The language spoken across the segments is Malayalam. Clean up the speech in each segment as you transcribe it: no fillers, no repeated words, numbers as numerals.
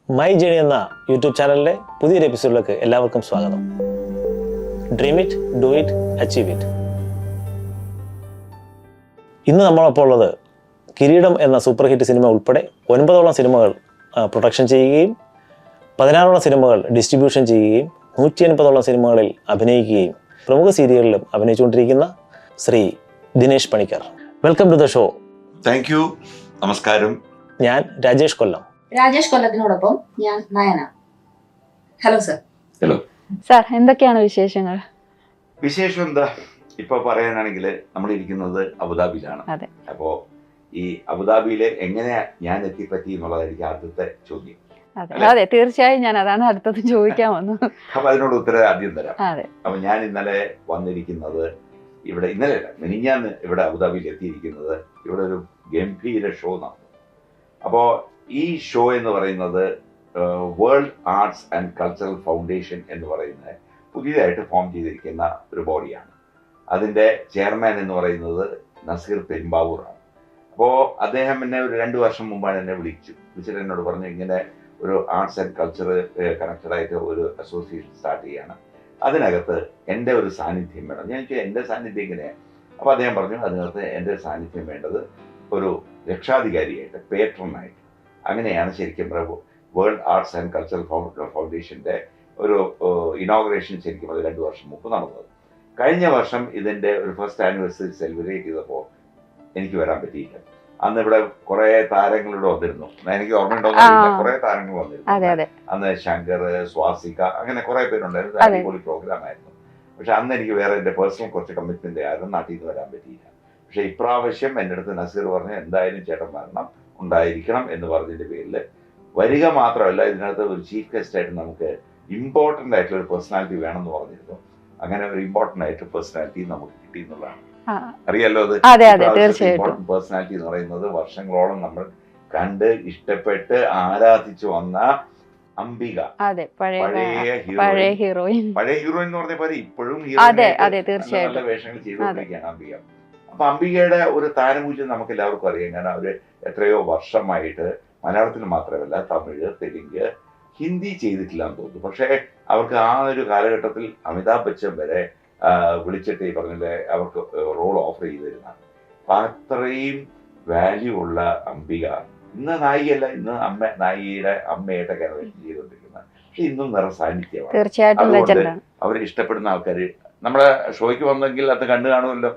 മൈ ജേണി എന്ന യൂട്യൂബ് ചാനലിലെ പുതിയൊരു എപ്പിസോഡിലേക്ക് എല്ലാവർക്കും സ്വാഗതം. Dream it, do it, achieve it. ഇന്ന് നമ്മളപ്പോൾ ഉള്ളത് കിരീടം എന്ന സൂപ്പർ ഹിറ്റ് സിനിമ ഉൾപ്പെടെ 9ഓളം സിനിമകൾ പ്രൊഡക്ഷൻ ചെയ്യുകയും 16ഓളം സിനിമകൾ ഡിസ്ട്രിബ്യൂഷൻ ചെയ്യുകയും 180ഓളം സിനിമകളിൽ അഭിനയിക്കുകയും പ്രമുഖ സീരിയലിലും അഭിനയിച്ചുകൊണ്ടിരിക്കുന്ന Shri Dinesh Panicker. Welcome to the show. Thank you. നമസ്കാരം. ഞാൻ രാജേഷ് കൊല്ലം. രാജേഷ് കൊല്ലത്തിനോടൊപ്പം ഞാൻ Nayana. Hello sir. Hello sir, എന്തൊക്കെയാണ് വിശേഷങ്ങൾ? വിശേഷം എന്താ ഇപ്പൊ പറയാനാണെങ്കിൽ നമ്മൾ ഇരിക്കുന്നത് അബുദാബിയിലാണ്. അതെ. അപ്പോ ഈ അബുദാബിയിലെ എങ്ങനെ ഞാൻ എത്തിപ്പറ്റി എന്നുള്ളതായിരിക്കും ആദ്യത്തെ ചോദ്യം. അതെ, തീർച്ചയായും ഞാൻ അതാണ് അടുത്തത് ചോദിക്കാൻ വന്നു. അപ്പൊ അതിനോട് ഉത്തരം ആദ്യം തരാം. അതെ. അപ്പൊ ഞാൻ ഇന്നലെ വന്നിരിക്കുന്നത് ഇവിടെ, ഇന്നലെ അല്ല, മിനിഞ്ഞാന്ന് ഇവിടെ അബുദാബിയിൽ എത്തിയിരിക്കുന്നത് ഇവിടെ ഒരു ഗംഭീര ഷോ നടന്നു. അപ്പോൾ ഈ ഷോ എന്ന് പറയുന്നത് world arts and cultural foundation എന്ന് പറയുന്ന പുതിയതായിട്ട് ഫോം ചെയ്തിരിക്കുന്ന ഒരു ബോഡിയാണ്. അതിൻ്റെ ചെയർമാൻ എന്ന് പറയുന്നത് നസീർ പെരുമ്പാവൂറാണ്. അപ്പോൾ അദ്ദേഹം എന്നെ ഒരു 2 വർഷം മുമ്പാണ് എന്നെ വിളിച്ചിട്ട് എന്നോട് പറഞ്ഞു, ഇങ്ങനെ ഒരു ആർട്സ് ആൻഡ് കൾച്ചർ കണക്റ്റഡായിട്ട് ഒരു അസോസിയേഷൻ സ്റ്റാർട്ട് ചെയ്യാണ്, അതിനകത്ത് എൻ്റെ ഒരു സാന്നിധ്യം വേണം. ഞാൻ ചോദിച്ചു, എൻ്റെ സാന്നിധ്യം എങ്ങനെയാണ്? അപ്പോൾ അദ്ദേഹം പറഞ്ഞു, അതിനകത്ത് എൻ്റെ സാന്നിധ്യം വേണ്ടത് ഒരു രക്ഷാധികാരിയായിട്ട്, പേട്രനായിട്ട്. അങ്ങനെയാണ് ശരിക്കും വേൾഡ് ആർട്സ് ആൻഡ് കൾച്ചറൽ ഫൗണ്ടേഷൻ്റെ ഒരു ഇനോഗ്രേഷൻ ശരിക്കും അത് 2 വർഷം മുമ്പ് നടന്നത്. കഴിഞ്ഞ വർഷം ഇതിൻ്റെ ഒരു ഫസ്റ്റ് ആനിവേഴ്സറി സെലിബ്രേറ്റ് ചെയ്തപ്പോൾ എനിക്ക് വരാൻ പറ്റിയില്ല. അന്ന് ഇവിടെ കുറെ താരങ്ങളിവിടെ വന്നിരുന്നു. എനിക്ക് ഓർമ്മയുണ്ടോന്നില്ല, കുറെ താരങ്ങൾ വന്നിരുന്നു. അന്ന് ശങ്കർ, സ്വാസിക, അങ്ങനെ കുറെ പേരുണ്ടായിരുന്നു. അടിപൊളി പ്രോഗ്രാം ആയിരുന്നു. പക്ഷെ അന്ന് എനിക്ക് വേറെ എൻ്റെ പേഴ്സണൽ കുറച്ച് കമ്മിറ്റ്മെന്റ് ആയിരുന്നു, നാട്ടിൽ നിന്ന് വരാൻ പറ്റിയില്ല. പക്ഷെ ഇപ്രാവശ്യം എൻ്റെ അടുത്ത് നസീർ പറഞ്ഞു, എന്തായാലും ചേട്ടൻ വരണം, ഉണ്ടായിരിക്കണം എന്ന് പറഞ്ഞതിന്റെ പേരിൽ വരിക മാത്രമല്ല, ഇതിനകത്ത് ഒരു ചീഫ് ഗസ്റ്റ് ആയിട്ട് നമുക്ക് ഇമ്പോർട്ടൻ്റ് ആയിട്ടുള്ള ഒരു പേഴ്സണാലിറ്റി വേണമെന്ന് പറഞ്ഞിരുന്നു. അങ്ങനെ ഒരു ഇമ്പോർട്ടൻ്റ് ആയിട്ട് പേഴ്സണാലിറ്റി നമുക്ക് കിട്ടി എന്നുള്ളതാണ്. അറിയാലോ, അത് ഇമ്പോർട്ടൻ്റ് പേഴ്സണാലിറ്റി എന്ന് പറയുന്നത് വർഷങ്ങളോളം നമ്മൾ കണ്ട് ഇഷ്ടപ്പെട്ട് ആരാധിച്ചു വന്ന അംബിക, പഴയ ഹീറോയിൻ എന്ന് പറഞ്ഞ പോലെ ഇപ്പോഴും നല്ല വേഷങ്ങൾ ചെയ്തുകൊണ്ടിരിക്കുകയാണ് അംബിക. അപ്പൊ അംബികയുടെ ഒരു താരമൂല്യം നമുക്ക് എല്ലാവർക്കും അറിയാം. കാരണം അവര് എത്രയോ വർഷമായിട്ട് മലയാളത്തിൽ മാത്രമല്ല തമിഴ്, തെലുങ്ക്, ഹിന്ദി ചെയ്തിട്ടില്ല എന്ന് തോന്നുന്നു. പക്ഷേ അവർക്ക് ആ ഒരു കാലഘട്ടത്തിൽ അമിതാഭ് ബച്ചൻ വരെ വിളിച്ചിട്ട് ഈ പറഞ്ഞ അവർക്ക് റോൾ ഓഫർ ചെയ്തിരുന്നതാണ്. അപ്പൊ അത്രയും വാല്യൂ ഉള്ള അംബിക ഇന്ന് നായികയല്ല, ഇന്ന് നായികയുടെ അമ്മയായിട്ട് കരവേഷം ചെയ്തുകൊണ്ടിരിക്കുന്നത്. പക്ഷെ ഇന്നും നിറ സാന്നിധ്യമാണ്. അതുകൊണ്ട് അവരെ ഇഷ്ടപ്പെടുന്ന ആൾക്കാർ നമ്മുടെ ഷോയ്ക്ക് വന്നെങ്കിൽ അത് കണ്ടു കാണുമല്ലോ.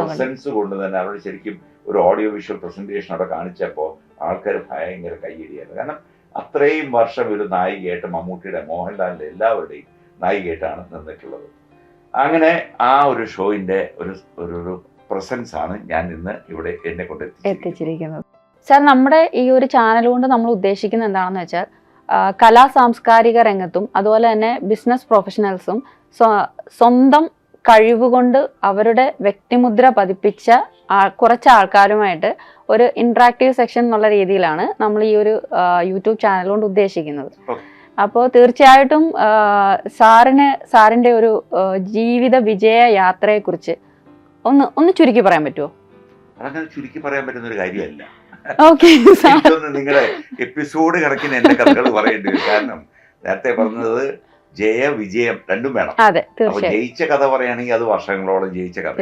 പ്രസൻസ് കൊണ്ട് തന്നെ അവരുടെ ശരിക്കും ഒരു ഓഡിയോ വിഷ്വൽ പ്രസന്റേഷൻ അവിടെ കാണിച്ചപ്പോൾ ആൾക്കാർ ഭയങ്കര കയ്യടിയായിരുന്നു. കാരണം അത്രയും വർഷം ഒരു നായികയായിട്ട് മമ്മൂട്ടിയുടെ, മോഹൻലാലിന്റെ എല്ലാവരുടെയും നായികയായിട്ടാണ് നിന്നിട്ടുള്ളത്. അങ്ങനെ ആ ഒരു ഷോയിന്റെ ഒരു പ്രസൻസ് ആണ് ഞാൻ ഇന്ന് ഇവിടെ എന്നെ കൊണ്ട് എത്തിച്ചിരിക്കുന്നത്. സാർ, നമ്മുടെ ഈ ഒരു ചാനൽ കൊണ്ട് നമ്മൾ ഉദ്ദേശിക്കുന്നത് എന്താണെന്ന് വെച്ചാൽ കലാ സാംസ്കാരിക രംഗത്തും അതുപോലെ തന്നെ ബിസിനസ് പ്രൊഫഷണൽസും സ്വന്തം കഴിവുകൊണ്ട് അവരുടെ വ്യക്തിമുദ്ര പതിപ്പിച്ച കുറച്ച് ആൾക്കാരുമായിട്ട് ഒരു ഇന്ററാക്റ്റീവ് സെക്ഷൻ എന്നുള്ള രീതിയിലാണ് നമ്മൾ ഈ ഒരു യൂട്യൂബ് ചാനൽ കൊണ്ട് ഉദ്ദേശിക്കുന്നത്. അപ്പോൾ തീർച്ചയായിട്ടും സാറിന്റെ ഒരു ജീവിത വിജയ യാത്രയെക്കുറിച്ച് ഒന്ന് ചുരുക്കി പറയാൻ പറ്റുമോ? അതങ്ങനെ ചുരുക്കി പറയാൻ പറ്റുന്ന ഒരു കാര്യമല്ല. നിങ്ങളുടെ എപ്പിസോഡ് കണക്കിന് എന്റെ കഥകൾ പറയേണ്ടി വരും. കാരണം നേരത്തെ പറഞ്ഞത് ജയ വിജയം രണ്ടും വേണം. അപ്പൊ ജയിച്ച കഥ പറയുകയാണെങ്കിൽ അത് വർഷങ്ങളോളം ജയിച്ച കഥ.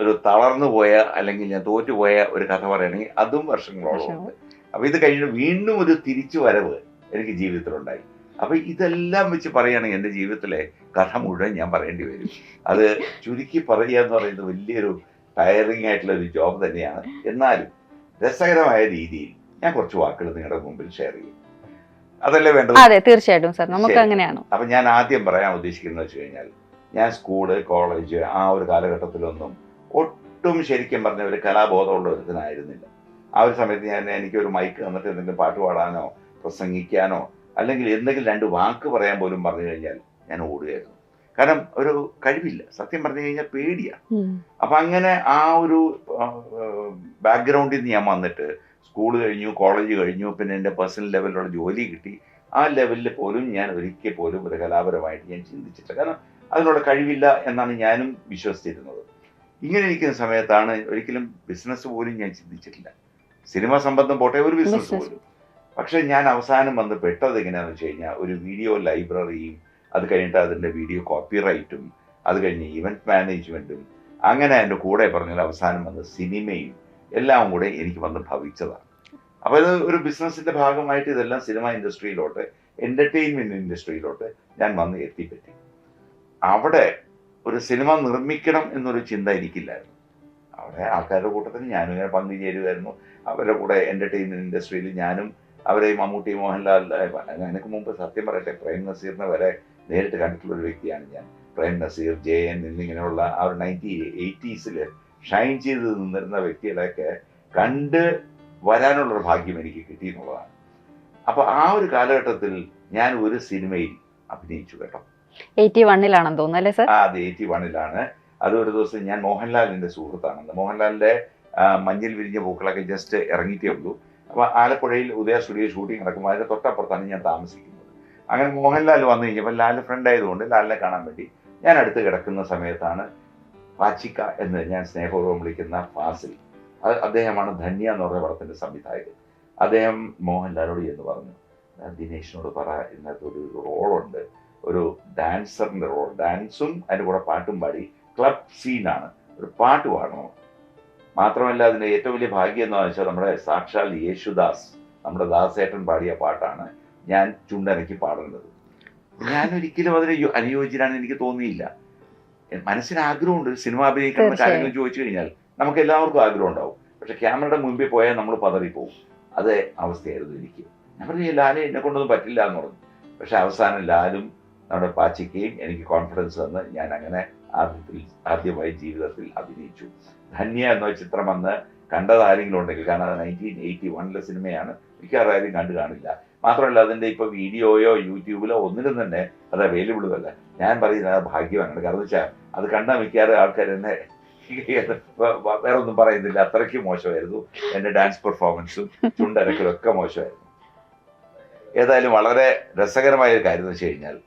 ഒരു തളർന്നു പോയ അല്ലെങ്കിൽ ഞാൻ തോറ്റുപോയ ഒരു കഥ പറയുകയാണെങ്കിൽ അതും വർഷങ്ങളോളം ഉണ്ട്. അപ്പൊ ഇത് കഴിഞ്ഞിട്ട് വീണ്ടും ഒരു തിരിച്ചു വരവ് എനിക്ക് ജീവിതത്തിലുണ്ടായി. അപ്പൊ ഇതെല്ലാം വെച്ച് പറയുകയാണെങ്കിൽ എന്റെ ജീവിതത്തിലെ കഥ മുഴുവൻ ഞാൻ പറയേണ്ടി വരും. അത് ചുരുക്കി പറയുക എന്ന് പറയുന്നത് വലിയൊരു ടയറിംഗ് ആയിട്ടുള്ള ഒരു ജോബ് തന്നെയാണ്. എന്നാലും രസകരമായ രീതിയിൽ ഞാൻ കുറച്ച് വാക്കുകൾ നിങ്ങളുടെ മുമ്പിൽ ഷെയർ ചെയ്യും. അതല്ലേ വേണ്ടത്? അതെ, തീർച്ചയായിട്ടും സാർ, നമുക്ക് അങ്ങനെയാണ്. അപ്പൊ ഞാൻ ആദ്യം പറയാൻ ഉദ്ദേശിക്കുന്നത് വെച്ച് കഴിഞ്ഞാൽ, ഞാൻ സ്കൂള്, കോളേജ് ആ ഒരു കാലഘട്ടത്തിലൊന്നും ഒട്ടും ശരിക്കും പറഞ്ഞ ഒരു കലാബോധമുള്ള ഒരുത്തനായിരുന്നില്ല. ആ ഒരു സമയത്ത് എനിക്കൊരു മൈക്ക് തന്നിട്ട് എന്തെങ്കിലും പാട്ട് പാടാനോ പ്രസംഗിക്കാനോ അല്ലെങ്കിൽ എന്തെങ്കിലും 2 വാക്ക് പറയാൻ പോലും പറഞ്ഞു കഴിഞ്ഞാൽ ഞാൻ ഓടുകയായിരുന്നു. കാരണം ഒരു കഴിവില്ല, സത്യം പറഞ്ഞു കഴിഞ്ഞാൽ പേടിയാണ്. അപ്പൊ അങ്ങനെ ആ ഒരു ബാക്ക്ഗ്രൗണ്ടിൽ നിന്ന് ഞാൻ വന്നിട്ട് സ്കൂൾ കഴിഞ്ഞു, കോളേജ് കഴിഞ്ഞു, പിന്നെ എൻ്റെ പേഴ്സണൽ ലെവലിലുള്ള ജോലി കിട്ടി. ആ ലെവലിൽ പോലും ഞാൻ ഒരിക്കൽ പോലും ഒരു കലാപരമായിട്ട് ഞാൻ ചിന്തിച്ചിട്ടില്ല. കാരണം അതിനുള്ള കഴിവില്ല എന്നാണ് ഞാനും വിശ്വസിച്ചിരുന്നത്. ഇങ്ങനെ ഇരിക്കുന്ന സമയത്താണ് ഒരിക്കലും ബിസിനസ് പോലും ഞാൻ ചിന്തിച്ചിട്ടില്ല. സിനിമ സംബന്ധം പോട്ടെ, ഒരു ബിസിനസ് പോലും. പക്ഷെ ഞാൻ അവസാനം വന്ന് പെട്ടത് എങ്ങനെയാണെന്ന് വെച്ച് കഴിഞ്ഞാൽ ഒരു വീഡിയോ ലൈബ്രറിയും അത് കഴിഞ്ഞിട്ട് അതിൻ്റെ വീഡിയോ കോപ്പിറൈറ്റും അത് കഴിഞ്ഞ് ഇവൻറ്റ് മാനേജ്മെൻറ്റും അങ്ങനെ എൻ്റെ കൂടെ പറഞ്ഞാൽ അവസാനം വന്ന് സിനിമയും എല്ലാം കൂടെ എനിക്ക് വന്ന് ഭവിച്ചതാണ്. അപ്പോൾ ഇത് ഒരു ബിസിനസ്സിൻ്റെ ഭാഗമായിട്ട് ഇതെല്ലാം സിനിമ ഇൻഡസ്ട്രിയിലോട്ട് എൻ്റർടൈൻമെൻറ്റ് ഇൻഡസ്ട്രിയിലോട്ട് ഞാൻ വന്ന് എത്തിപ്പറ്റി. അവിടെ ഒരു സിനിമ നിർമ്മിക്കണം എന്നൊരു ചിന്ത എനിക്കില്ലായിരുന്നു. അവിടെ ആൾക്കാരുടെ കൂട്ടത്തിൽ ഞാനും ഇങ്ങനെ പങ്കുചേരുമായിരുന്നു. അവരുടെ കൂടെ എൻ്റർടൈൻമെൻറ്റ് ഇൻഡസ്ട്രിയിൽ ഞാനും അവരെ മമ്മൂട്ടി, മോഹൻലാൽ, എനിക്ക് മുമ്പ് സത്യം പറയട്ടെ പ്രേം നസീറിനെ വരെ നേരിട്ട് കണ്ടിട്ടുള്ളൊരു വ്യക്തിയാണ് ഞാൻ. പ്രേം നസീർ, ജയൻ എന്നിങ്ങനെയുള്ള ആ ഒരു 1980s ഷൈൻ ചെയ്ത് നിന്നിരുന്ന വ്യക്തികളെയൊക്കെ കണ്ട് വരാനുള്ളൊരു ഭാഗ്യം എനിക്ക് കിട്ടി എന്നുള്ളതാണ്. അപ്പോൾ ആ ഒരു കാലഘട്ടത്തിൽ ഞാൻ ഒരു സിനിമയിൽ അഭിനയിച്ചു കേട്ടോ. 81-ലാണെന്ന് തോന്നുന്നു അല്ലേ സർ? അത് 81-ലാണ്. അത് ഒരു ദിവസം ഞാൻ മോഹൻലാലിൻ്റെ സുഹൃത്താണെന്ന്. മോഹൻലാലിൻ്റെ മഞ്ഞിൽ വിരിഞ്ഞ പൂക്കളൊക്കെ ജസ്റ്റ് ഇറങ്ങിയിട്ടേ ഉള്ളൂ. അപ്പോൾ ആലപ്പുഴയിൽ ഉദയ സ്റ്റുഡിയോ ഷൂട്ടിംഗ് നടക്കുമ്പോൾ അതിൻ്റെ തൊട്ടപ്പുറത്താണ് ഞാൻ താമസിക്കുന്നത്. അങ്ങനെ മോഹൻലാൽ വന്നു കഴിഞ്ഞപ്പോൾ ലാലിൻ്റെ ഫ്രണ്ട് ആയതുകൊണ്ട് ലാലിനെ കാണാൻ വേണ്ടി ഞാൻ അടുത്ത് കിടക്കുന്ന സമയത്താണ് പാച്ചിക്ക എന്ന് ഞാൻ സ്നേഹപൂർവ്വം വിളിക്കുന്ന ഫാസിൽ, അദ്ദേഹമാണ് ധന്യ എന്ന് പറഞ്ഞ പടത്തിൻ്റെ സംവിധായകൻ. അദ്ദേഹം മോഹൻലാലോട് എന്ന് പറഞ്ഞു, ദിനേശിനോട് പറ, ഇന്നത്തെ ഒരു റോളുണ്ട്, ഒരു ഡാൻസറിൻ്റെ റോൾ, ഡാൻസും അതിൻ്റെ കൂടെ പാട്ടും പാടി ക്ലബ് സീനാണ്, ഒരു പാട്ട് പാടണം. മാത്രമല്ല അതിൻ്റെ ഏറ്റവും വലിയ ഭാഗ്യം എന്താണെന്ന് വെച്ചാൽ നമ്മുടെ സാക്ഷാൽ യേശുദാസ്, നമ്മുടെ ദാസേട്ടൻ പാടിയ പാട്ടാണ് ഞാൻ ചുണ്ടനക്കി പാടേണ്ടത്. ഞാനൊരിക്കലും അതിന് അനുയോജ്യനാണെന്ന് എനിക്ക് തോന്നിയില്ല. മനസ്സിന് ആഗ്രഹമുണ്ട് സിനിമ അഭിനയിക്കുന്ന കാര്യങ്ങൾ ചോദിച്ചു കഴിഞ്ഞാൽ നമുക്ക് എല്ലാവർക്കും ആഗ്രഹം ഉണ്ടാവും. പക്ഷെ ക്യാമറയുടെ മുമ്പിൽ പോയാൽ നമ്മൾ പതറിപ്പോവും. അതേ അവസ്ഥയായിരുന്നു എനിക്ക്. ഞാൻ പറഞ്ഞു ലാലെ എന്നെ കൊണ്ടൊന്നും പറ്റില്ല എന്ന് പറഞ്ഞു. പക്ഷെ അവസാനം ലാലും നമ്മുടെ പാച്ചിക്കയും എനിക്ക് കോൺഫിഡൻസ് തന്ന് ഞാൻ അങ്ങനെ ആദ്യമായി ജീവിതത്തിൽ അഭിനയിച്ചു. ധന്യ എന്ന ചിത്രം വന്ന് കണ്ടത് ആരെങ്കിലും ഉണ്ടെങ്കിൽ, കാരണം അത് 1981 സിനിമയാണ്, മിക്കവാറും ആരും കണ്ടു കാണില്ല. മാത്രമല്ല അതിൻ്റെ ഇപ്പോൾ വീഡിയോയോ യൂട്യൂബിലോ ഒന്നിനും തന്നെ അത് അവൈലബിളും അല്ല. ഞാൻ പറയുന്നത് അത് ഭാഗ്യമാണ്. കാരണം വെച്ചാൽ അത് കണ്ടാൽ മിക്കവാറും ആൾക്കാർ എന്നെ വേറെ ഒന്നും പറയുന്നില്ല, അത്രയ്ക്ക് മോശമായിരുന്നു. എൻ്റെ ഡാൻസ് പെർഫോമൻസും ചുണ്ടരക്കലും ഒക്കെ മോശമായിരുന്നു. ഏതായാലും വളരെ രസകരമായ ഒരു കാര്യം എന്ന് വെച്ച് കഴിഞ്ഞാൽ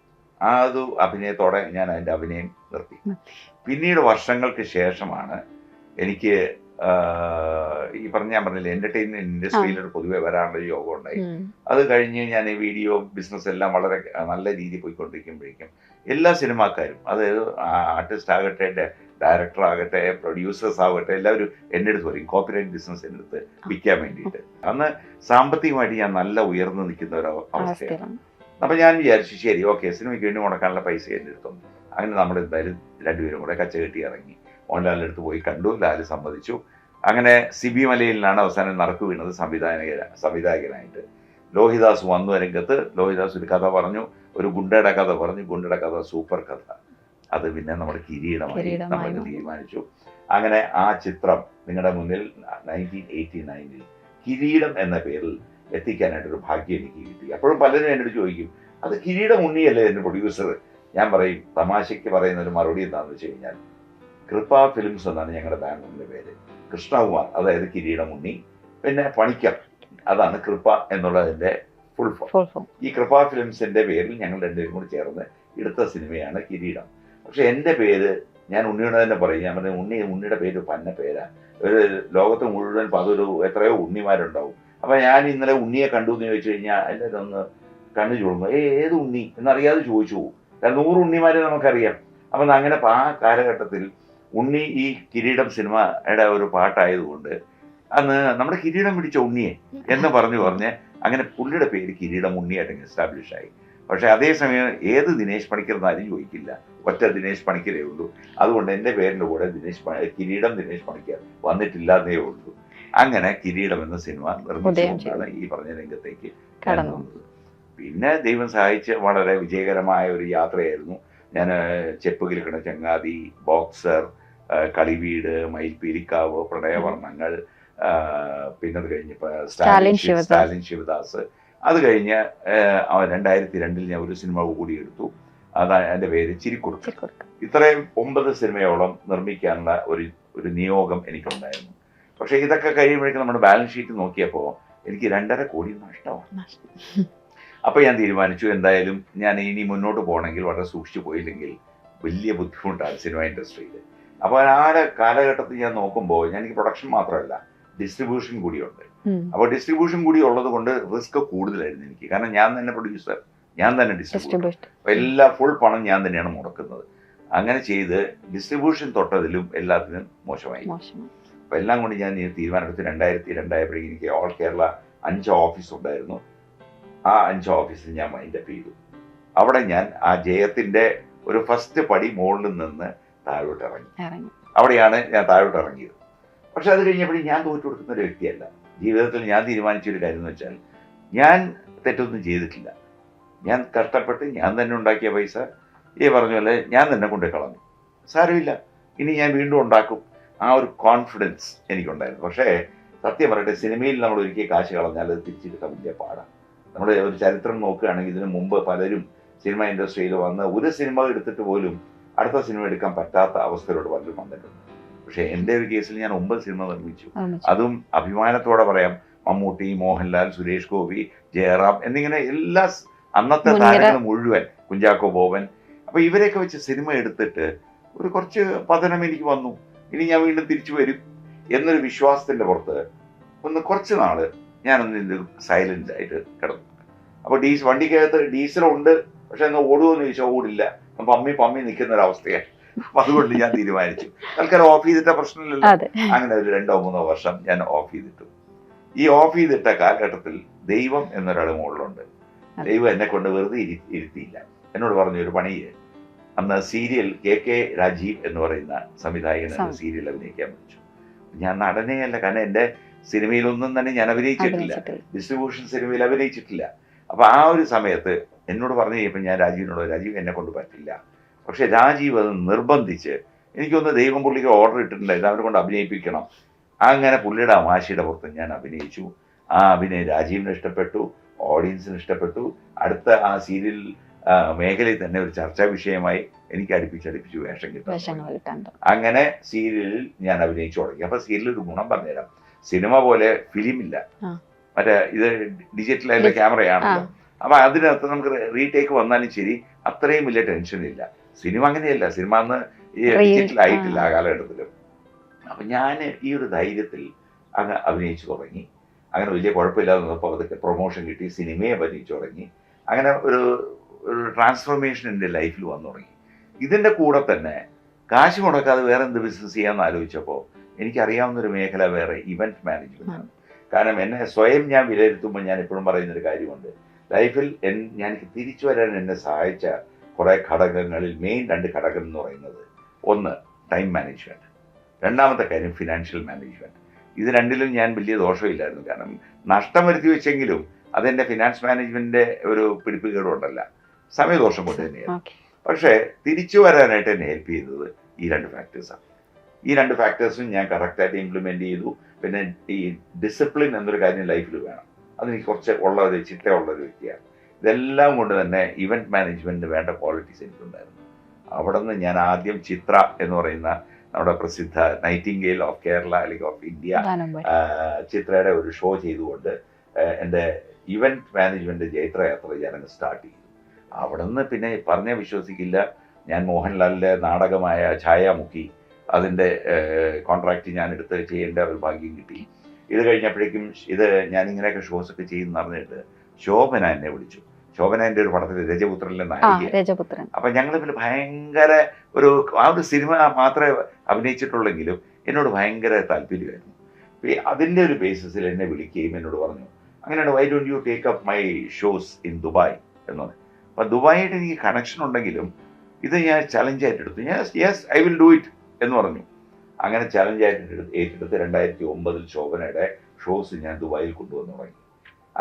അത് അഭിനയത്തോടെ ഞാൻ അതിൻ്റെ അഭിനയം നിർത്തി. പിന്നീട് വർഷങ്ങൾക്ക് ശേഷമാണ് എനിക്ക് ഈ ഞാൻ പറഞ്ഞില്ലേ എൻ്റർടൈൻമെൻറ്റ് ഇൻഡസ്ട്രിയിലൊരു പൊതുവെ വരാനുള്ള യോഗം ഉണ്ടായി. അത് കഴിഞ്ഞ് ഞാൻ ഈ വീഡിയോ ബിസിനസ് എല്ലാം വളരെ നല്ല രീതിയിൽ പോയിക്കൊണ്ടിരിക്കുമ്പോഴേക്കും എല്ലാ സിനിമാക്കാരും, അതായത് ആർട്ടിസ്റ്റ് ആകട്ടെ, ഡയറക്ടർ ആകട്ടെ, പ്രൊഡ്യൂസേഴ്സ് ആകട്ടെ, എല്ലാവരും എൻ്റെ അടുത്ത് പറയും കോപ്പിറൈറ്റ് ബിസിനസ് എൻ്റെ അടുത്ത് വിൽക്കാൻ വേണ്ടിയിട്ട്. അന്ന് സാമ്പത്തികമായിട്ട് ഞാൻ നല്ല ഉയർന്നു നിൽക്കുന്ന ഒരു അവസ്ഥയാണ്. അപ്പം ഞാൻ വിചാരിച്ചു ശരി ഓക്കെ, സിനിമയ്ക്ക് വേണ്ടി മുടക്കാനുള്ള പൈസ എൻ്റെ അടുത്തുണ്ട്. അങ്ങനെ നമ്മൾ എന്തായാലും രണ്ടുപേരും കൂടെ കച്ച കെട്ടി ഇറങ്ങി. മോഹൻലാലിൻ്റെ അടുത്ത് പോയി കണ്ടു, ലാൽ സമ്മതിച്ചു. അങ്ങനെ സിബി മലയിലാണ് അവസാനം നറുക്ക് വീണത് സംവിധായകനായിട്ട്. ലോഹിദാസ് വന്നു രംഗത്ത്. ലോഹിദാസ് ഒരു കഥ പറഞ്ഞു, ഒരു ഗുണ്ടയുടെ കഥ പറഞ്ഞു. ഗുണ്ടയുടെ കഥ സൂപ്പർ കഥ. അത് പിന്നെ നമ്മുടെ കിരീടമായി നമ്മൾ തീരുമാനിച്ചു. അങ്ങനെ ആ ചിത്രം നിങ്ങളുടെ മുന്നിൽ 1989 കിരീടം എന്ന പേരിൽ എത്തിക്കാനായിട്ടൊരു ഭാഗ്യം എനിക്ക് കിട്ടി. അപ്പോഴും പലരും എന്നോട് ചോദിക്കും, അത് കിരീടം ഉണ്ണിയല്ലേ എൻ്റെ പ്രൊഡ്യൂസർ? ഞാൻ പറയും, തമാശയ്ക്ക് പറയുന്ന ഒരു മറുപടി എന്താണെന്ന് വെച്ച് കഴിഞ്ഞാൽ, കൃപ ഫിലിംസ് എന്നാണ് ഞങ്ങളുടെ ബാനറിൻ്റെ പേര്. കൃഷ്ണകുമാർ അതായത് കിരീടം ഉണ്ണി, പിന്നെ പണിക്കർ അതാണ് കൃപ എന്നുള്ളതിൻ്റെ ഫുൾ ഫോം. ഈ കൃപ ഫിലിംസിൻ്റെ പേരിൽ ഞങ്ങൾ രണ്ടുപേരും കൂടി ചേർന്ന് എടുത്ത സിനിമയാണ് കിരീടം. പക്ഷെ എൻ്റെ പേര് ഞാൻ ഉണ്ണിയുടെ തന്നെ പറയും. ഞാൻ പറഞ്ഞ ഉണ്ണിയുടെ പേര് പന്ന പേരാണ്. ഒരു ലോകത്ത് മുഴുവൻ അതൊരു എത്രയോ ഉണ്ണിമാരുണ്ടാവും. അപ്പം ഞാൻ ഇന്നലെ ഉണ്ണിയെ കണ്ടു എന്ന് ചോദിച്ചു കഴിഞ്ഞാൽ എല്ലാവരും ഒന്ന് കണ്ണു ചൂടുന്നു, ഏത് ഉണ്ണി എന്നറിയാതെ ചോദിച്ചു പോകും. 100 ഉണ്ണിമാരെ നമുക്കറിയാം. അപ്പം അങ്ങനെ ആ കാലഘട്ടത്തിൽ ഉണ്ണി ഈ കിരീടം സിനിമയുടെ ഒരു പാട്ടായതുകൊണ്ട് അന്ന് നമ്മുടെ കിരീടം പിടിച്ച ഉണ്ണിയെ എന്ന് പറഞ്ഞ് അങ്ങനെ പുള്ളിയുടെ പേര് കിരീടം ഉണ്ണിയായിട്ട് എസ്റ്റാബ്ലിഷ് ആയി. പക്ഷേ അതേസമയം ഏത് ദിനേശ് പണിക്കർ എന്നാലും ചോദിക്കില്ല, ഒറ്റ ദിനേശ് പണിക്കരേ ഉള്ളൂ. അതുകൊണ്ട് എൻ്റെ പേരിൻ്റെ കൂടെ കിരീടം ദിനേശ് പണിക്കർ വന്നിട്ടില്ലാന്നേ ഉള്ളൂ. അങ്ങനെ കിരീടം എന്ന സിനിമ നിർമ്മിച്ചുകൊണ്ടാണ് ഈ പറഞ്ഞ രംഗത്തേക്ക് കടന്നത്. പിന്നെ ദൈവം സഹായിച്ച് വളരെ വിജയകരമായ ഒരു യാത്രയായിരുന്നു. ഞാൻ ചെപ്പ് കിലുക്കണ ചങ്ങാതി, ബോക്സർ, കളിവീട്, മയിൽപീലിക്കാവ്, പ്രണയവർണ്ണങ്ങൾ, പിന്നെ അത് കഴിഞ്ഞപ്പോൾ സ്റ്റാലിൻ ശിവദാസ്. അത് കഴിഞ്ഞ് 2002 ഞാൻ ഒരു സിനിമ കൂടി എടുത്തു. അതാണ് എൻ്റെ പേര് ചിരിക്കുറുക്ക്. ഇത്രയും 9 സിനിമയോളം നിർമ്മിക്കാനുള്ള ഒരു നിയോഗം എനിക്കുണ്ടായിരുന്നു. പക്ഷേ ഇതൊക്കെ കഴിയുമ്പോഴേക്കും നമ്മുടെ ബാലൻസ് ഷീറ്റ് നോക്കിയപ്പോൾ എനിക്ക് 2.5 കോടി നഷ്ടമാണ്. അപ്പോൾ ഞാൻ തീരുമാനിച്ചു എന്തായാലും ഞാൻ ഇനി മുന്നോട്ട് പോകണമെങ്കിൽ വളരെ സൂക്ഷിച്ചു പോയില്ലെങ്കിൽ വലിയ ബുദ്ധിമുട്ടാണ് സിനിമ ഇൻഡസ്ട്രിയിൽ. അപ്പോൾ ആ കാലഘട്ടത്തിൽ ഞാൻ നോക്കുമ്പോൾ എനിക്ക് പ്രൊഡക്ഷൻ മാത്രമല്ല ഡിസ്ട്രിബ്യൂഷൻ കൂടിയുണ്ട്. അപ്പോൾ ഡിസ്ട്രിബ്യൂഷൻ കൂടി ഉള്ളത് കൊണ്ട് റിസ്ക് കൂടുതലായിരുന്നു എനിക്ക്. കാരണം ഞാൻ തന്നെ പ്രൊഡ്യൂസർ, ഞാൻ തന്നെ ഡിസ്ട്രിബ്യൂട്ടർ, അപ്പോൾ എല്ലാ ഫുൾ പണം ഞാൻ തന്നെയാണ് മുടക്കുന്നത്. അങ്ങനെ ചെയ്ത് ഡിസ്ട്രിബ്യൂഷൻ തൊട്ടതിലും എല്ലാത്തിനും മോശമായി. അപ്പോൾ എല്ലാം കൊണ്ട് ഞാൻ തീരുമാനമെടുത്ത് 2002 എനിക്ക് ഓൾ കേരള 5 ഓഫീസ് ഉണ്ടായിരുന്നു. ആ 5 ഓഫീസിൽ ഞാൻ മൈൻഡപ്പ് ചെയ്തു. അവിടെ ഞാൻ ആ ജയത്തിന്റെ ഒരു ഫസ്റ്റ് പടി മുകളിൽ നിന്ന് താഴോട്ട് ഇറങ്ങി. അവിടെയാണ് ഞാൻ താഴോട്ട് ഇറങ്ങിയത്. പക്ഷെ അത് കഴിഞ്ഞപ്പോഴും ഞാൻ തോറ്റു കൊടുക്കുന്ന ഒരു വ്യക്തിയല്ല. ജീവിതത്തിൽ ഞാൻ തീരുമാനിച്ചൊരു കാര്യം എന്ന് വെച്ചാൽ ഞാൻ തെറ്റൊന്നും ചെയ്തിട്ടില്ല. ഞാൻ കഷ്ടപ്പെട്ട് ഞാൻ തന്നെ ഉണ്ടാക്കിയ പൈസ പറഞ്ഞ പോലെ ഞാൻ തന്നെ കൊണ്ടു കളഞ്ഞു. സാരമില്ല, ഇനി ഞാൻ വീണ്ടും ഉണ്ടാക്കും. ആ ഒരു കോൺഫിഡൻസ് എനിക്കുണ്ടായിരുന്നു. പക്ഷേ സത്യം പറയട്ടെ, സിനിമയിൽ നമ്മൾ ഒരിക്കൽ കാശ് കളഞ്ഞാൽ അത് തിരിച്ചെടുക്കാൻ വലിയ പാടാണ്. നമ്മുടെ ഒരു ചരിത്രം നോക്കുകയാണെങ്കിൽ ഇതിനു മുമ്പ് പലരും സിനിമ ഇൻഡസ്ട്രിയിൽ വന്ന് ഒരു സിനിമ എടുത്തിട്ട് പോലും അടുത്ത സിനിമ എടുക്കാൻ പറ്റാത്ത അവസ്ഥയിലോട്ട് പലരും വന്നിട്ടുണ്ട്. പക്ഷേ എൻ്റെ ഒരു കേസിൽ ഞാൻ 9 സിനിമ നിർമ്മിച്ചു. അതും അഭിമാനത്തോടെ പറയാം. മമ്മൂട്ടി, മോഹൻലാൽ, സുരേഷ് ഗോപി, ജയറാം എന്നിങ്ങനെ എല്ലാ അന്നത്തെ താരങ്ങൾ മുഴുവൻ, കുഞ്ചാക്കോ ബോബൻ. അപ്പോൾ ഇവരെയൊക്കെ വെച്ച് സിനിമ എടുത്തിട്ട് ഒരു കുറച്ച് പതനം എനിക്ക് വന്നു. ഇനി ഞാൻ വീണ്ടും തിരിച്ചു വരും എന്നൊരു വിശ്വാസത്തിൻ്റെ പുറത്ത് കുറച്ച് നാള് ഞാനൊന്ന് സൈലന്റ് ആയിട്ട് കിടന്നു. അപ്പോൾ വണ്ടിക്കകത്ത് ഡീസലുണ്ട്, പക്ഷെ ഒന്ന് ഓടുമെന്ന് ചോദിച്ചാൽ ഓടില്ല. പമ്മി നിൽക്കുന്ന ഒരവസ്ഥയാണ്. അപ്പൊ അതുകൊണ്ട് ഞാൻ തീരുമാനിച്ചു തൽക്കാലം ഓഫ് ചെയ്തിട്ട പ്രശ്നമില്ലല്ലോ. അങ്ങനെ ഒരു 2-3 വർഷം ഞാൻ ഓഫ് ചെയ്തിട്ടു. ഈ ഓഫ് ചെയ്തിട്ട കാലഘട്ടത്തിൽ ദൈവം എന്നൊരാൾ മുകളിലുണ്ട്. ദൈവം എന്നെ കൊണ്ട് വെറുതെ ഇരുത്തിയില്ല. എന്നോട് പറഞ്ഞു ഒരു പണി. അന്ന് സീരിയൽ KK രാജീവ് എന്ന് പറയുന്ന സംവിധായകൻ സീരിയൽ അഭിനയിക്കാൻ വിളിച്ചു. ഞാൻ നടനെയല്ല, കാരണം എൻ്റെ സിനിമയിലൊന്നും തന്നെ ഞാൻ അഭിനയിച്ചിട്ടില്ല, ഡിസ്ട്രിബ്യൂഷൻ സിനിമയിൽ അഭിനയിച്ചിട്ടില്ല. അപ്പൊ ആ ഒരു സമയത്ത് എന്നോട് പറഞ്ഞു കഴിഞ്ഞപ്പോൾ ഞാൻ രാജീവ് എന്നെ കൊണ്ട് പറ്റില്ല. പക്ഷെ രാജീവ് അത് നിർബന്ധിച്ച്, എനിക്കൊന്ന് ദൈവം പുള്ളിക്ക് ഓർഡർ ഇട്ടിട്ടുണ്ടായിരുന്നു, അവരെ കൊണ്ട് അഭിനയിപ്പിക്കണം. അങ്ങനെ പുള്ളിയുടെ അമാശയുടെ പുറത്ത് ഞാൻ അഭിനയിച്ചു. ആ അഭിനയം രാജീവിന് ഇഷ്ടപ്പെട്ടു, ഓഡിയൻസിന് ഇഷ്ടപ്പെട്ടു. അടുത്ത ആ സീരിയൽ മേഖലയിൽ തന്നെ ഒരു ചർച്ചാ വിഷയമായി. എനിക്ക് അടുപ്പിച്ച് വേഷം കിട്ടാൻ. അങ്ങനെ സീരിയലിൽ ഞാൻ അഭിനയിച്ചു തുടങ്ങി. അപ്പൊ സീരിയൽ ഒരു ഗുണം പറഞ്ഞുതരാം. സിനിമ പോലെ ഫിലിമില്ല, മറ്റേ ഇത് ഡിജിറ്റലായിട്ടുള്ള ക്യാമറയാണല്ലോ. അപ്പൊ അതിനകത്ത് നമുക്ക് റീടേക്ക് വന്നാലും ശരി അത്രയും വലിയ ടെൻഷൻ ഇല്ല. സിനിമ അങ്ങനെയല്ല, സിനിമ അന്ന് ഡിജിറ്റൽ ആയിട്ടില്ല ആ കാലഘട്ടത്തിലും. അപ്പൊ ഞാൻ ഈ ഒരു ധൈര്യത്തിൽ അങ്ങ് അഭിനയിച്ചു തുടങ്ങി. അങ്ങനെ വലിയ കുഴപ്പമില്ലാതെ വന്നപ്പോൾ അതൊക്കെ പ്രൊമോഷൻ കിട്ടി, സിനിമയെ അഭിനയിച്ചു തുടങ്ങി. അങ്ങനെ ഒരു ട്രാൻസ്ഫോർമേഷൻ എൻ്റെ ലൈഫിൽ വന്നു തുടങ്ങി. ഇതിൻ്റെ കൂടെ തന്നെ കാശ് മുടക്കാതെ വേറെ എന്ത് ബിസിനസ് ചെയ്യാമെന്ന് ആലോചിച്ചപ്പോൾ എനിക്കറിയാവുന്നൊരു മേഖല വേറെ ഇവന്റ് മാനേജ്മെന്റ് ആണ്. കാരണം എന്നെ സ്വയം ഞാൻ വിലയിരുത്തുമ്പോൾ ഞാൻ എപ്പോഴും പറയുന്നൊരു കാര്യമുണ്ട്. ലൈഫിൽ ഞാൻ തിരിച്ചു വരാൻ എന്നെ സഹായിച്ച കുറേ ഘടകങ്ങളിൽ മെയിൻ 2 ഘടകം എന്ന് പറയുന്നത്, ഒന്ന് ടൈം മാനേജ്മെന്റ്, രണ്ടാമത്തെ കാര്യം ഫിനാൻഷ്യൽ മാനേജ്മെന്റ്. ഇത് രണ്ടിലും ഞാൻ വലിയ ദോഷമില്ലായിരുന്നു. കാരണം നഷ്ടം വരുത്തി വെച്ചെങ്കിലും അതെൻ്റെ ഫിനാൻസ് മാനേജ്മെന്റിന്റെ ഒരു പിടിപ്പുകേടുണ്ടല്ല, സമയദോഷം കൊണ്ട് തന്നെയാണ്. പക്ഷേ തിരിച്ചു വരാനായിട്ട് എന്നെ ഹെൽപ്പ് ചെയ്തത് ഈ 2 ഫാക്ടേഴ്സാണ്. ഈ 2 ഫാക്ടേഴ്സും ഞാൻ കറക്റ്റായിട്ട് ഇംപ്ലിമെന്റ് ചെയ്തു. പിന്നെ ഈ ഡിസിപ്ലിൻ എന്നൊരു കാര്യം ലൈഫിൽ വേണം. അതെനിക്ക് കുറച്ച് ഒരു ചിട്ടയുള്ളൊരു വ്യക്തിയാണ്. ഇതെല്ലാം കൊണ്ട് തന്നെ ഇവന്റ് മാനേജ്മെന്റിന് വേണ്ട ക്വാളിറ്റീസ് എനിക്കുണ്ടായിരുന്നു. അവിടെ നിന്ന് ഞാൻ ആദ്യം ചിത്ര എന്ന് പറയുന്ന നമ്മുടെ പ്രസിദ്ധ നൈറ്റിംഗേൽ ഓഫ് കേരള അല്ലെങ്കിൽ ഓഫ് ഇന്ത്യ ചിത്രയുടെ ഒരു ഷോ ചെയ്തുകൊണ്ട് എൻ്റെ ഇവന്റ് മാനേജ്മെന്റ് ജൈത്രയാത്ര ഞാനങ്ങ് സ്റ്റാർട്ട് ചെയ്തു. അവിടെ നിന്ന് പിന്നെ പറഞ്ഞാൽ വിശ്വസിക്കില്ല, ഞാൻ മോഹൻലാലിൻ്റെ നാടകമായ ഛായാമുഖി അതിൻ്റെ കോൺട്രാക്റ്റ് ഞാൻ എടുത്ത് ചെയ്യേണ്ട ഒരു ഭാഗ്യം കിട്ടി. ഇത് കഴിഞ്ഞപ്പോഴേക്കും ഞാനിങ്ങനെയൊക്കെ ഷോസൊക്കെ ചെയ്യുന്ന അറിഞ്ഞിട്ട് ശോഭന എന്നെ വിളിച്ചു. ശോഭന എൻ്റെ ഒരു പടത്തിൽ രജപുത്രനിലെ നായിക. അപ്പൊ ഞങ്ങൾ പിന്നെ ഭയങ്കര ആ ഒരു സിനിമ മാത്രമേ അഭിനയിച്ചിട്ടുള്ളെങ്കിലും എന്നോട് ഭയങ്കര താല്പര്യമായിരുന്നു. അതിൻ്റെ ഒരു ബേസിസിൽ എന്നെ വിളിക്കുകയും എന്നോട് പറഞ്ഞു, അങ്ങനെയാണ് why don't you take up my shows in Dubai എന്ന് പറഞ്ഞു. അപ്പൊ ദുബായിട്ട് എനിക്ക് കണക്ഷൻ ഉണ്ടെങ്കിലും ഇത് ഞാൻ ചലഞ്ചായിട്ട് എടുത്തു. Yes I will do it എന്ന് പറഞ്ഞു. അങ്ങനെ ചലഞ്ചായിട്ട് ഏറ്റെടുത്ത് 2009 ശോഭനയുടെ ഷോസ് ഞാൻ ദുബായിൽ കൊണ്ടുവന്നു തുടങ്ങി.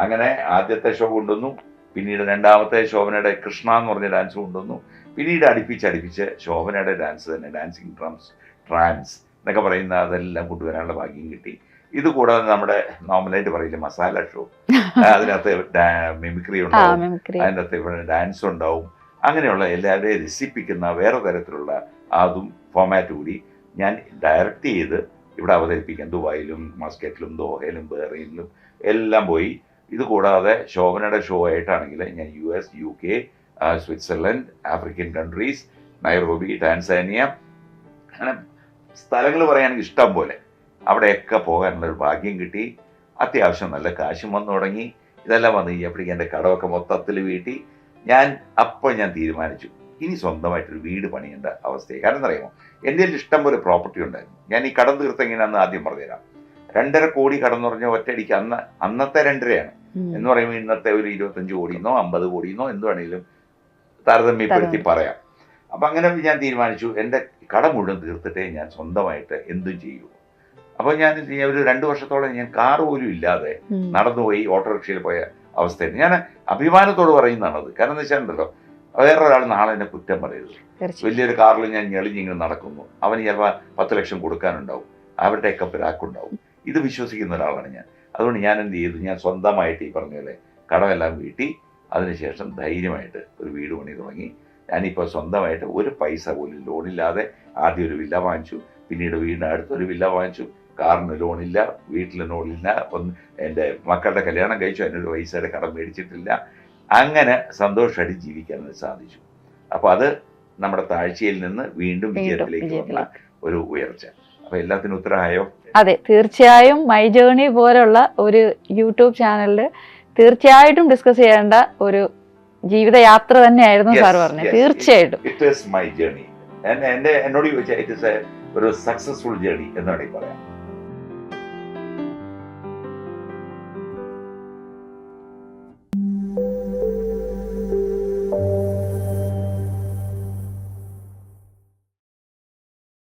അങ്ങനെ ആദ്യത്തെ ഷോ കൊണ്ടുവന്നു, പിന്നീട് രണ്ടാമത്തെ ശോഭനയുടെ കൃഷ്ണ എന്ന് പറഞ്ഞ ഡാൻസ് കൊണ്ടുവന്നു, പിന്നീട് അടുപ്പിച്ച് ശോഭനയുടെ ഡാൻസ് തന്നെ, ഡാൻസിങ് ഡ്രംസ്, ട്രാൻസ് എന്നൊക്കെ പറയുന്ന അതെല്ലാം കൊണ്ടുവരാനുള്ള ഭാഗ്യം കിട്ടി. ഇത് കൂടാതെ നമ്മുടെ നോർമലായിട്ട് പറയില്ലേ മസാല ഷോ, അതിനകത്ത് മിമിക്രി ഉണ്ടാവും, അതിനകത്ത് ഡാൻസ് ഉണ്ടാവും. അങ്ങനെയുള്ള എല്ലാവരെയും രസിപ്പിക്കുന്ന വേറെ തരത്തിലുള്ള അതും ഫോമാറ്റ് കൂടി ഞാൻ ഡയറക്റ്റ് ചെയ്ത് ഇവിടെ അവതരിപ്പിക്കാൻ ദുബായിലും മസ്കറ്റിലും ദോഹയിലും ബഹ്റൈനിലും എല്ലാം പോയി. ഇത് കൂടാതെ ശോഭനയുടെ ഷോ ആയിട്ടാണെങ്കിൽ ഞാൻ US, UK, Switzerland, African countries, Nairobi, Tanzania, അങ്ങനെ സ്ഥലങ്ങൾ പറയുകയാണെങ്കിൽ ഇഷ്ടം പോലെ. അവിടെയൊക്കെ പോകാനുള്ള ഒരു ഭാഗ്യം കിട്ടി. അത്യാവശ്യം നല്ല കാശും വന്നു തുടങ്ങി. ഇതെല്ലാം വന്നു കഴിഞ്ഞപ്പോഴേക്കും എൻ്റെ കടമൊക്കെ മൊത്തത്തിൽ വീട്ടി. അപ്പോൾ ഞാൻ തീരുമാനിച്ചു ഇനി സ്വന്തമായിട്ടൊരു വീട് പണിയേണ്ട അവസ്ഥയായി. കാരണം എന്നറിയാമോ, എൻ്റെ കയ്യിൽ ഇഷ്ടം പോലെ പ്രോപ്പർട്ടി ഉണ്ടായിരുന്നു. ഞാൻ ഈ കടം തീർത്ത എങ്ങനെയാണെന്ന് ആദ്യം പറഞ്ഞുതരാം. 2.5 കോടി കടം എന്ന് പറഞ്ഞാൽ ഒറ്റയടിക്ക് അന്നത്തെ 2.5 എന്ന് പറയുമ്പോൾ ഇന്നത്തെ ഒരു 25 കോടിയെന്നോ 50 കോടിയെന്നോ എന്ത് വേണമെങ്കിലും താരതമ്യപ്പെടുത്തി പറയാം. അപ്പം അങ്ങനെ ഞാൻ തീരുമാനിച്ചു എൻ്റെ കടം മുഴുവൻ തീർത്തിട്ടേ ഞാൻ സ്വന്തമായിട്ട് എന്തും ചെയ്യൂ. അപ്പോൾ ഞാൻ ഒരു 2 വർഷത്തോളം ഞാൻ കാർ പോലും ഇല്ലാതെ നടന്നുപോയി ഓട്ടോറിക്ഷയിൽ പോയ അവസ്ഥയായിരുന്നു. ഞാൻ അഭിമാനത്തോട് പറയുന്നതാണത്. കാരണം എന്ന് വെച്ചാലുണ്ടല്ലോ, വേറൊരാൾ നാളെ എന്നെ കുറ്റം പറയരുത്. വലിയൊരു കാറിൽ ഞാൻ ഞെളിഞ്ഞിങ്ങനെ നടക്കുന്നു, അവന് ചിലപ്പോൾ 10 ലക്ഷം കൊടുക്കാനുണ്ടാവും, അവരുടെയൊക്കെ പിരാക്കുണ്ടാവും. ഇത് വിശ്വസിക്കുന്ന ഒരാളാണ് ഞാൻ. അതുകൊണ്ട് ഞാൻ എന്ത് ചെയ്തു, ഞാൻ സ്വന്തമായിട്ട് ഈ പറഞ്ഞ പോലെ കടമെല്ലാം വീട്ടി അതിനുശേഷം ധൈര്യമായിട്ട് ഒരു വീട് പണി തുടങ്ങി. ഞാനിപ്പോൾ സ്വന്തമായിട്ട് ഒരു പൈസ പോലും ലോണില്ലാതെ ആദ്യം ഒരു വില്ല വാങ്ങിച്ചു, പിന്നീട് വീടിന് അടുത്തൊരു വില്ല വാങ്ങിച്ചു. കാറിന് ലോണില്ല, വീട്ടിൽ ലോണില്ല, എൻ്റെ മക്കളുടെ കല്യാണം കഴിച്ചു, അതിനൊരു പൈസയുടെ കടം മേടിച്ചിട്ടില്ല. അങ്ങനെ സന്തോഷമായിട്ട് ജീവിക്കാൻ സാധിച്ചു. അപ്പോൾ അത് നമ്മുടെ താഴ്ചയിൽ നിന്ന് വീണ്ടും വിജയത്തിലേക്ക് വന്ന ഒരു ഉയർച്ച. അപ്പോൾ എല്ലാത്തിനും ഉത്തരമായോ? അതെ, തീർച്ചയായും മൈ ജേർണി പോലുള്ള ഒരു യൂട്യൂബ് ചാനലിൽ തീർച്ചയായിട്ടും ഡിസ്കസ് ചെയ്യേണ്ട ഒരു ജീവിതയാത്ര തന്നെയായിരുന്നു സാർ പറഞ്ഞത്. തീർച്ചയായിട്ടും ഇറ്റ് ഈസ് മൈ ജേർണി. എന്നോട് ചോദിച്ചാൽ ഇറ്റ് ഈസ് ഒരു സക്സസ്ഫുൾ ജേർണി എന്ന് വേണമെങ്കിൽ പറയാം.